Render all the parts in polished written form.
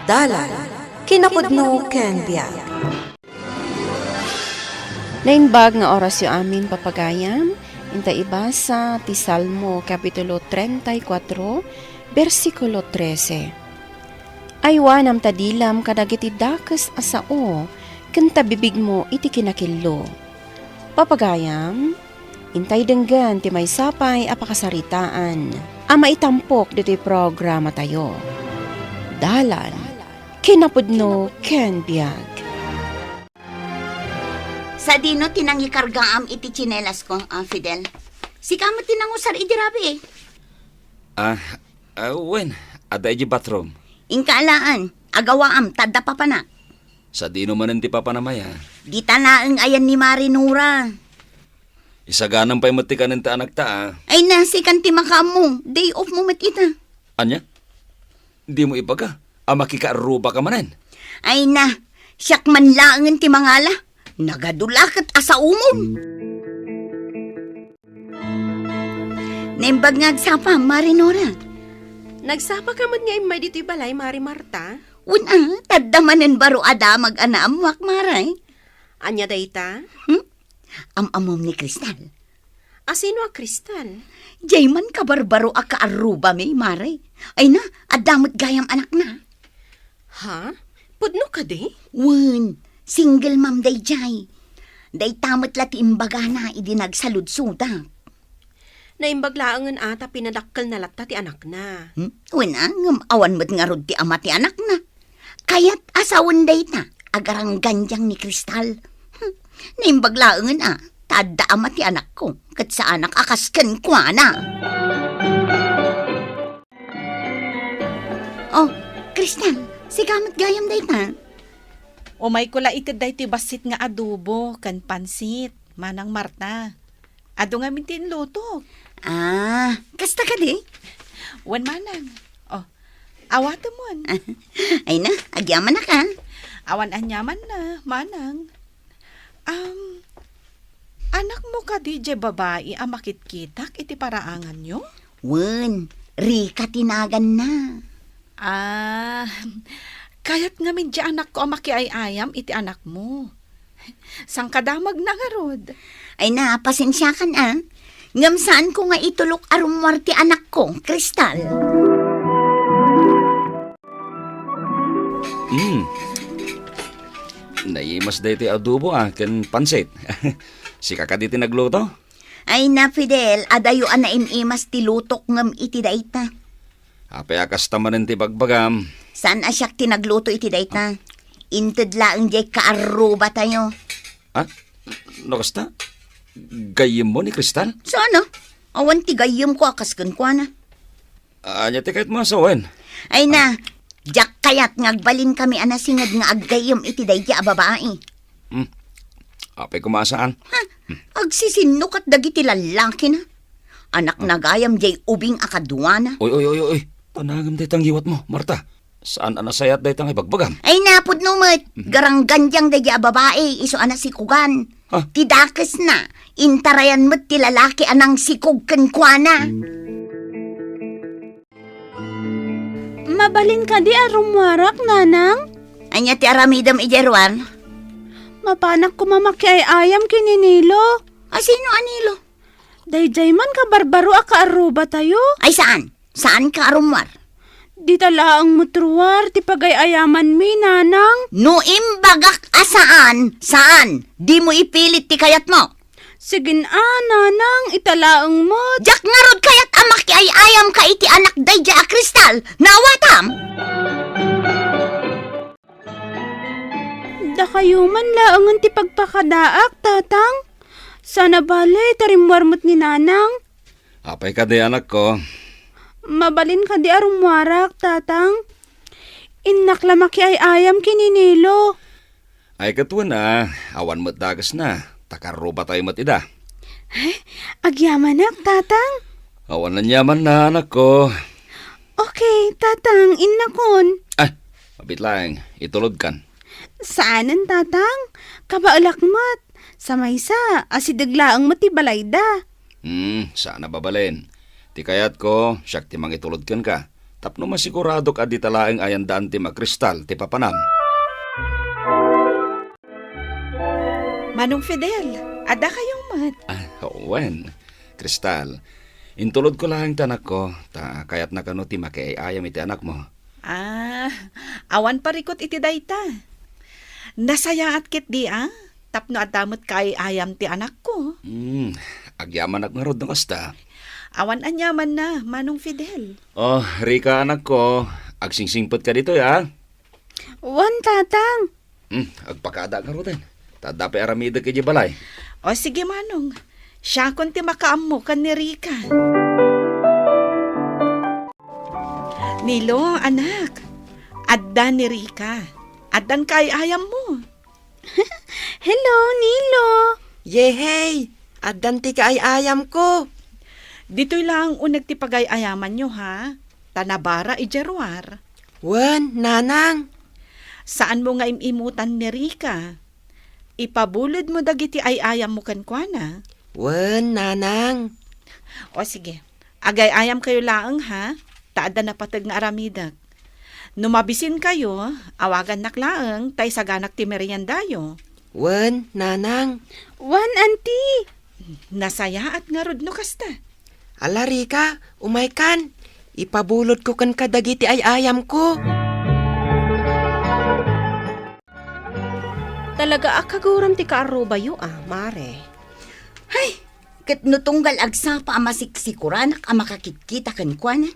Dalan, kinapudno ken biag. Nainbag nga oras yu amin papagayam, inta ibasa ti Salmo Kapitulo 34, versikulo 13. Aywanam tadilam kadagiti dakes asao, kenta bibig mo iti kinakillo. Papagayam, intay denggan ti may sapay apakasaritaan, ama itampok dito'y programa tayo. Dalan, kinapudno ken biag. Sa dino tinangi kargaam iti tsinelas ko, Fidel. Si kamo tinangusar iti rabi Wen, ada iji bathroom. Ingkaalaan, agawaam, tadda pa na. Sa dino manen ti papanamaya. Di tanaeng ayan ni Marinura. Isaganang pa'y matikanin ta anak ta. Ay nasi kan ti makamu, day off mo matita. Anya? Di mo ibaga. Makikaaruba ka manen. Ay na, siyak man laangan ti mangala. Nagadulakat asa umon. Nembag ngagsapa, Marinora. Nagsapa ka man nga imay dito'y balay, Mari Marta? Una, tadamanen baro ada mag-anaam wak maray. Anya dayta? Amamom ni Kristal. Asino a Kristal? Jayman kabarbaro a kaaruba may maray. Ay na, adamot gayam anak na. Ha? Pudno ka di? Wen, single mom day jay. Day tamot lati imbaga na idinagsalud-sudak. Naimbaglaangan ata pinadakkel na latta ti anak na. Wen ngam awan mo't nga rod ti ama ti anak na. Kaya't asawan day ta, agarang ganjang ni Kristal. Naimbaglaangan tadda ama ti anak ko, kat sa anak akasken kwa na. Oh, Kristal, sigamot gayam day ta. Umay ko laikad day ti basit nga adobo, kan pansit, manang Marta. Ado nga mintin luto. Kasta ka di? Wan manang. Oh, awato mon. Ay na, agyaman na ka. Awan anyaman na, manang. Anak mo ka di je babae ang makitkitak iti paraangan nyo? Wen, Rika tinagan na. Kayat nga min di anak ko ang makiayayam iti anak mo. Sang kadamag na nga rod. Ay na, pasensya ka na. Ngam saan ko nga itulok arumwar ti anak ko, Kristal. Naimas day ti adobo ken pansit. Si kakaditi nagluto? Ay na, Fidel, adayuan na imimas ti lutok ngam iti dayta. Apay akas tamanen ti bagbagam. Saan asyak ti nagluto iti dayta? Inted laeng jay kaaruba tayo. No kasta? Gayem mo ni Kristal? Sana? Awan ti gayem ko akasken kwa na. Anya ti kahit masawen. Ay na, jak kayat ngagbalin kami anasingad nga aggayem iti dayta a babae. Apay kumasaan? Agsisinok at dagiti lalaki na. Anak na gayam jay ubing akaduana. Oy. Panagam day tang hiwat mo, Marta. Saan anasayat day tang ibagbagam? Ay napod numit, garang ganjang dagi a babae, iso ana sikugan. Tidakes na, intarayan mo't ti lalaki anang sikug kenkwana. Mabalin ka di arumwarak, nanang? Anya ti aramidam ijerwan? Mapanak ko mamaki ay ayam kininilo. Sino anilo? Dayjay man ka barbaro a kaaruba tayo. Ay saan? Saan ka arumwar? Di talaang mutruwar, ti pagayayaman mi, nanang. No imbagak asaan? Saan? Di mo ipilit ti kayat mo. Sigin nanang, italaang mo. Jak nga rod kayat amak ay ayam ka iti anak dayja a Kristal. Nawatam? Da kayo man laangan ti pagpakadaak, tatang. Sana bale, tarimwarmot ni nanang. Apay ka day anak ko. Mabalin ka di arumwarak, tatang. Innaklamaki ay ayam kininilo. Ay katuan awan mo't dagas na. Takaruba tayo matida. Agyamanak, tatang. Awan na nyaman na anak ko. Okay, tatang, innakon. Mabit lang, itulog kan. Saanan, tatang? Kabaalakmat. Sa maysa, asidaglaang matibalayda. Sana babalin. Ti kayat ko, siyak ti mangitulod kan ka. Tapno masigurado ka di talaeng ayandaan ti Kristal ti papanam. Manong Fidel, ada kayong mat. Wen, Kristal, intulod ko lang tanak ko, kayat na kano ti makiayam iti anak mo. Awan parikot iti dayta. Nasaya at kit di tapno adamot kay ayam ti anak ko. Agyaman ak nga rod ng kasta. Awan anyaman na, Manong Fidel. Oh, Rika anak ko, agsingsingpot ka dito ya. Wan, tatang. Agpakada ka rod Tadapi aramida kay balay. O sige, Manong. Siya kon ti makaammo kan ni Rika. Nilo, anak. Adda ni Rika. Addan kay ayam mo. Hello, Nilo. Yehey! Addan ti kaayayam ko. Dito'y lang unag ti pagay-ayaman nyo, ha? Tanabara ijeruar. Wen, nanang. Saan mo nga imimutan ni Rika? Ipabulod mo dagiti ay ayam mo kankwana. Wen, nanang. O sige, agay ayam kayo laang, ha? Taada na patag nga aramidak. Numabisin kayo, awagan naklaang, tay saganak ti meriendayo. Wen, nanang. Wan, auntie. Nasaya at nga rod no kasta. Ala, Rika, umay kan. Ipabulod ko kan kadagiti ay ayam ko. Talaga akaguram ti kaaruba yu mare. Hay, kat no tunggal agsapa amasiksikuran ang makakikita kan kwa na.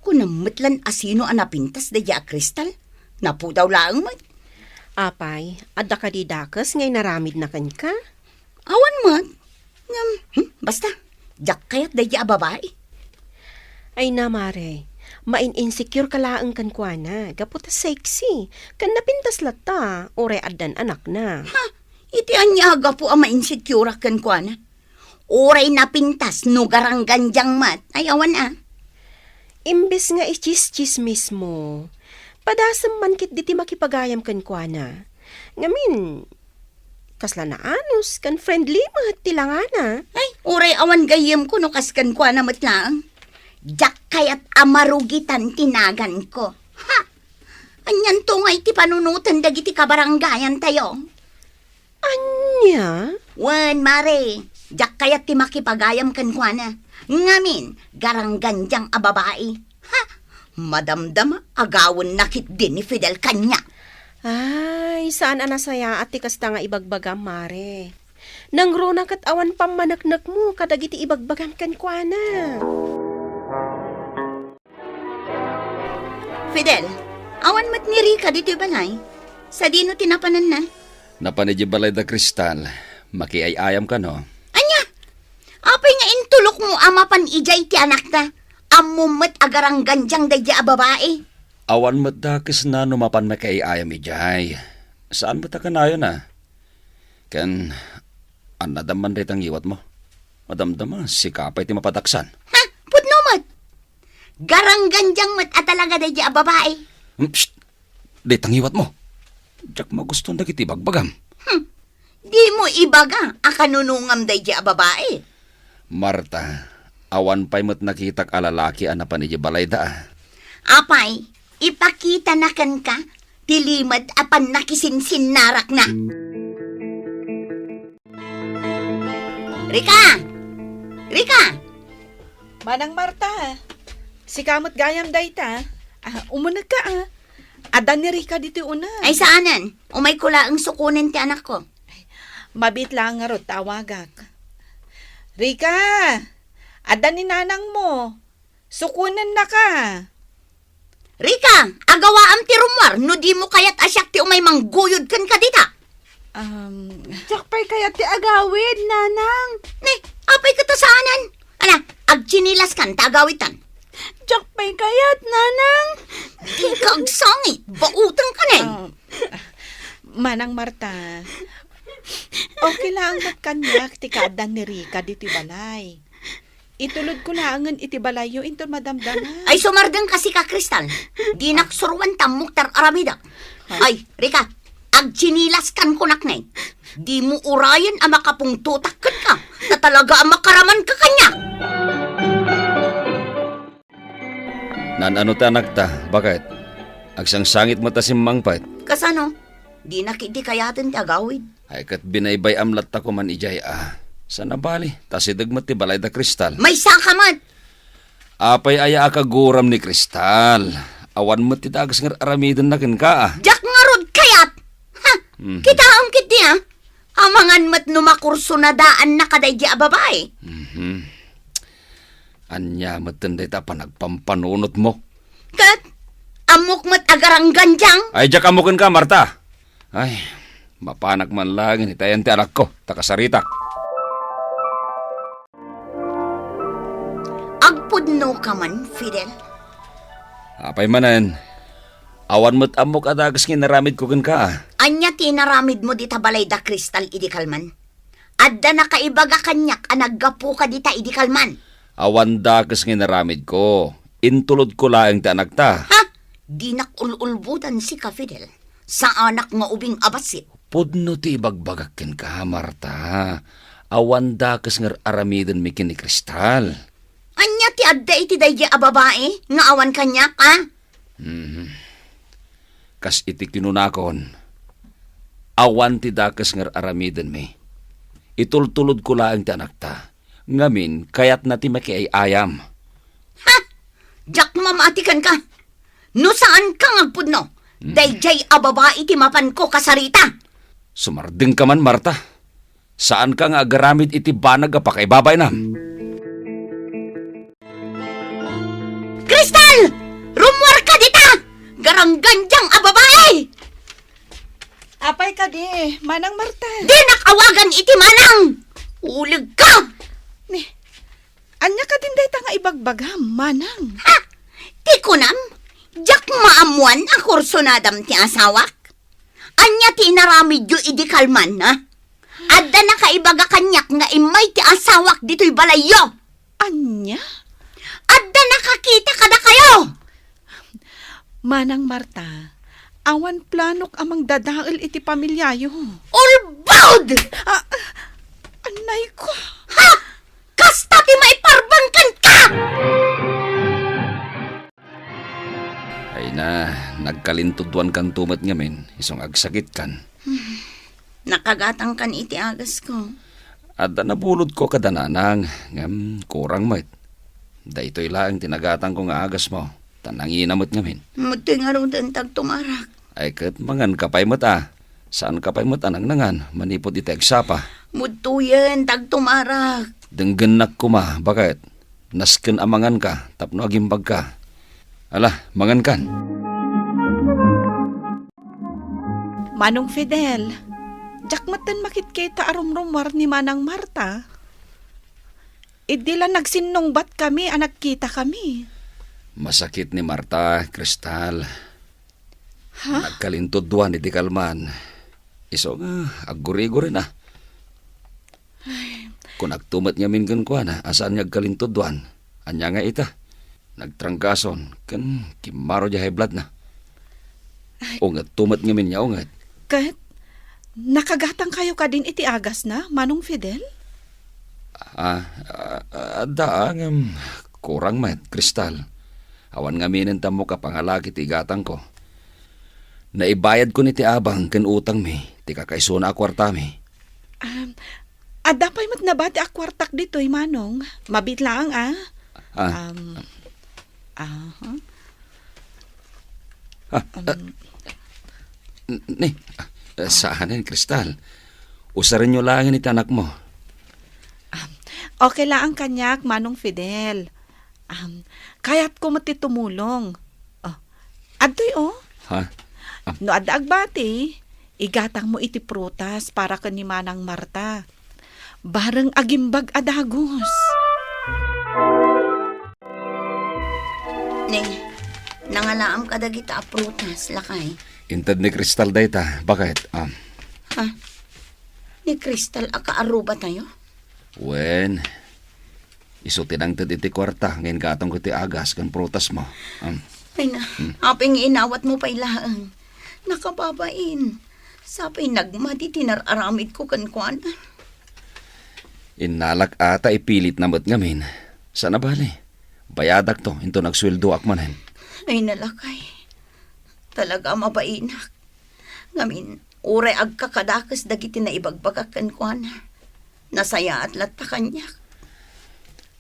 Kung namatlan asino ang napintas da ya Kristal, naputaw laang mat. Apay, adda ka di dakas ngay naramid na kan ka? Awan mat. Basta, jak kayat da ya babae. Ay na, mare. Main-insecure ka laang kan kwa na. Gaputa sexy. Kan napintas lata, ore addan anak na. Ha, iti anyaga po ang ma-insecure kan kwa na. Oray napintas, nugarang ganjang mat. Ay awan Imbes nga ichis-chis mismo. Padasam man kit diti makipagayam kan kwa na. Ngamin, kasla na anos, kan friendly mat tilangana. Ay, oray awan gayem ko no kaskan kwa na matlaang. Jak kayat amarugitan tinagan ko. Ha! Anyan to nga iti panunutan dagiti kabaranggayan tayo. Anya? Wan, mare. Jak kayat ti makipagayam kan kwa na. Ngamin, garangganjang a babae. Ha! Madamdama, agawon nakit din ni Fidel kanya. Ay, saan anasaya at tikasta nga ibagbagam, mare? Nangrona kat awan pamanaknak mo, kadagiti ibagbagam kan kwa na. Fidel, awan mat ni Rika dito balay. Sa dino tinapanan na. Napanidya balay da Kristal, makiayayam ka no? Anya, apay nga intulok mo amapan ijay ti anak na. Amumat agarang ganjang dadya a babae. Awan madakis na numapan makiayayam ijay. Saan ba ta kanayo na? Kan, anadaman rin ang iwat mo. Madamdama, si kapay ti mapataksan. Ha? Pudno mat. Garang ganjang mat at talaga dadya a babae. Psst! Rit ang iwat mo. Diyak magusto na kiti bagbagam. Di mo ibaga akanunungam dadya a babae. Marta, awan pa'y mo't nakitak alalaki anapan ni balay da. Apay, ipakita na kan ka, tilimad apan nakisinsin narak na. Rika! Rika! Manang Marta, si kamot gayam dayta. Umunag ka Adan ni Rika dito una. Ay saanan, umay kula ang sukunin ti anak ko. Mabit lang nga ro, tawagak. Rika! Adan ni nanang mo. Sukunan na ka. Rika, agawa am ti rumwar, no di mo kayat asyak ti umay mangguyod kan kadita. Jakpay kaya ti agawid, nanang. Ne, apay katasaanan. Ala, agchinilas kan tagawitan. Jakpay kayat, nanang. Di ka agsangit, bautang ka na. Manang Marta, okay lang magkanyak ti kaadan ni Rika dito balay. Itulod ko langan iti balay yo into madamdama. Ay sumardeng kasi ka, Kristal. Di naksurwan tamok tar aramida. Ay, Rika, agchinilas kan kunak na. Di mo urayan ang makapungtutak ka. Na talaga ang makaraman ka kanya. Nan ano ta anak ta, bakit? Agsang sangit mo ta si mangpait. Kasano? Di nakiti kayatin ti agawid. Ay kat binaybay amlat ta ko man ijay Sana bali, tasidag mo ti balay da kristal. May sakamat! Apay aya akaguram ni kristal. Awan mo ti dagas nga aramidon na kin ka Jak nga rod kayat! Ha? Kita ang kiti ha? Amangan mat numakurso na daan na kaday di ababay. Anya matenday ta pa nagpampanunot mo. Kat, amok mat agarang ganjang. Ay, diyak amukin ka, Marta. Ay, mapanak man lang, hitayan ti anak ko, takasarita. Agpudno ka man, Fidel. Apay manan, awan mo't amok adagas nginaramid ko kin ka. Anya tinaramid mo dita balay da kristal idikalman. Adda na kaibaga kanyak anaggapu ka dita idikalman. Awan dagas nginaramid ko. Intulod ko laeng ti anak ta. Ha? Di nakululbutan si ka, Fidel. Sa anak nga ubing abasit. Pudno ti ibagbagakin ka, Marta. Awan dagas nga aramidon mi kin ni kristal. Anya ti adda iti dayya a babae nga awan kanyak, ha? Kas iti kinunakon. Awan ti dagas nga aramidon mi. Itultulod ko laeng ti anak ta. Ngamin, kayat na ti makiayayam. Ha? Jak mamatikan ka. No saan ka ngagpudno? Dayjay a babae ti mapan ko kasarita. Sumarding ka man, Marta. Saan ka nga agaramid iti banag a pakaibabay na? Kristal! Rumwar ka dita! Garangganjang a babae! Apay ka di, Manang Marta. Di nakawagan iti manang! Ulig ka! Anya ka din dayta nga ibagbagam, Manang. Ha? Ti kunam? Jak maamuan a kursonadam ti asawak? Anya ti naramid yu idikalman, ha? Adda na kaibaga kanyak nga imay ti asawak dito'y balayo! Anya? Adda nakakita kada kayo! Manang Marta, awan planok amang dadael iti pamilyayo. All bound! Anay ko. Ha? Kasta ti maiparbangkan ka! Ay na, nagkalintudwan kan tumat ngamin, isong agsakit kan. Nakagatang kan iti agas ko. At nabulod ko kadananang, ngam, kurang mat. Daytoy lang tinagatang ko nga agas mo, tanang inamot ngamin. Mutoy nga rin tag tumarak. Ay kat mangan kapay mata. Saan kapay mata nang nangan, manipot iti agsapa. Mutuyen tag tumarak. Denggenak ko ma, bakit? Nasken amangan ka, tapno agimbag ka. Ala, mangan kan. Manong Fidel, jakmatan makit kita arumrumwar ni Manang Marta. Idila nagsinong bat kami, anak kita kami. Masakit ni Marta, Kristal. Ha? Nagkalintudwan iti kalman. Iso nga, aguri-guri na. Kung nagtumat nga mingan ko na, asaan niya kalintudwan? Anya nga ita. Nagtrangkason, kan kimaro di high blood na. Ungat, tumat nga min niya, ungat. Kat, nakagatang kayo ka din iti agas na, Manong Fidel? Daang, kurang mat, Kristal. Awan nga minin tamo ka pangalaki ti gatang ko. Naibayad ko ni ti abang kan utang mi, ti kakaisuna akwarta mi. Adapay mat nabati akwartak dito'y Manong. Mabit lang, Ni, saan yan, Kristal? Usarin nyo lang ni anak mo. Okay lang ang kanyak, Manong Fidel. Kaya't ko mati tumulong. Adoy, Ha? No adda agbati, igatang mo iti prutas para ka ni Manang Marta. Bareng agimbag adagos. Ne, nangalaam ka dagita a prutas, lakay. Intad ni Kristal dayta. Bakit? Ha? Ni Kristal akaaruba tayo? Wen, isutin ang iti kwarta. Ngayon gatong ko ti agas kan prutas mo. Ay na, aping inawat mo pa ilaang. Nakababain. Sapay nagmati tinararamid ko kan kuan. Inalak ata ipilit na ngamin. Sana bali? Bayadak to, into nagsweldo akmanen. Ay nalakay. Talaga mabainak. Ngamin, uray agkakadakas dagiti na ibagbagakan ko na. Nasaya at lat pa kanyak.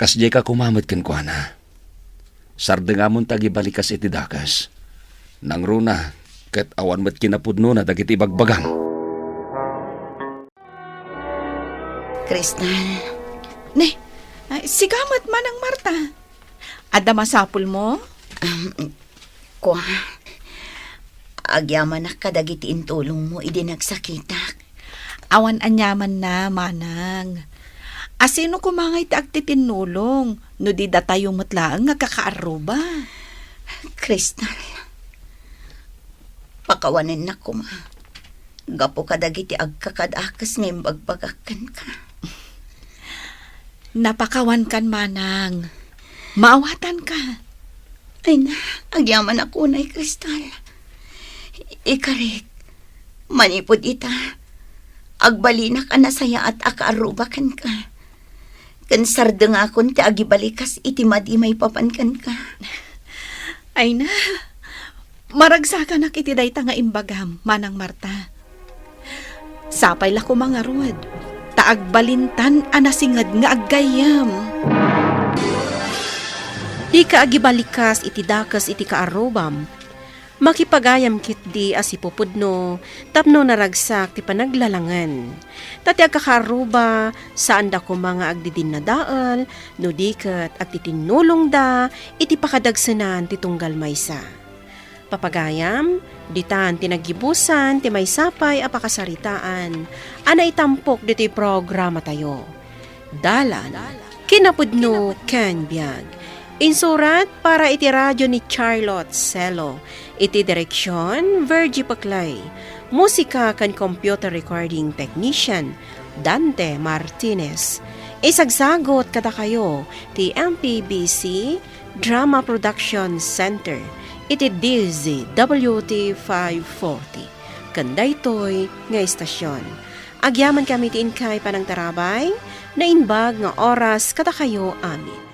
Kasjay ka kumamit kan kuana. Sardengamon tagibalikas iti dakas. Nang runa, ket awan met kinapudno na dagiti bagbagang. Kristal, Ne, sigamat Manang Marta. Ada masapul mo? kwa. Agyaman na kadagiti intulong mo idinagsakitak. Awan anyaman na, Manang. Asino kumangay ti agtitinulong, no di datayo matlaang nga kakaaruba. Kristal, pakawanin na ko ma. Gapo kadagiti agkakadakas ngayon bagbagakan ka. Napakawan kan, Manang. Maawatan ka. Ay na, agyaman ako na Kristal. Ikarik, manipod ita. Agbalinak na saya at akaarubakan ka. Kansarda nga akong ti agibalikas iti madimay papankan ka. Ay na, maragsakan na kiti dayta nga imbagam, Manang Marta. Sapay la ko mga ruwad, taagbalintan anasingad nga aggayam. Di ka agibalikas iti dakas iti kaarobam. Makipagayam kit di asipupudno, tapno naragsak ti panaglalangan. Tati agkakaruba, saan da ko mga agdidin na daal, no dikat agtitinulong da, iti pakadagsanan ti tunggal maysa. Papagayam, ditan tinagibusan, ti maysapay apakasaritaan, ana itampok diti programa tayo. Dalan, kinapudno ken biag. Insurat para iti radyo ni Charlotte Celo. Iti direksyon, Virgie Paclay. Musika kan computer recording technician, Dante Martinez. Isagsagot kada kayo, ti MPBC Drama Production Center. Iti DZWT 540. Kandaytoy nga istasyon. Agyaman kami ti inkay panang tarabay, na inbag nga oras kada kayo amin.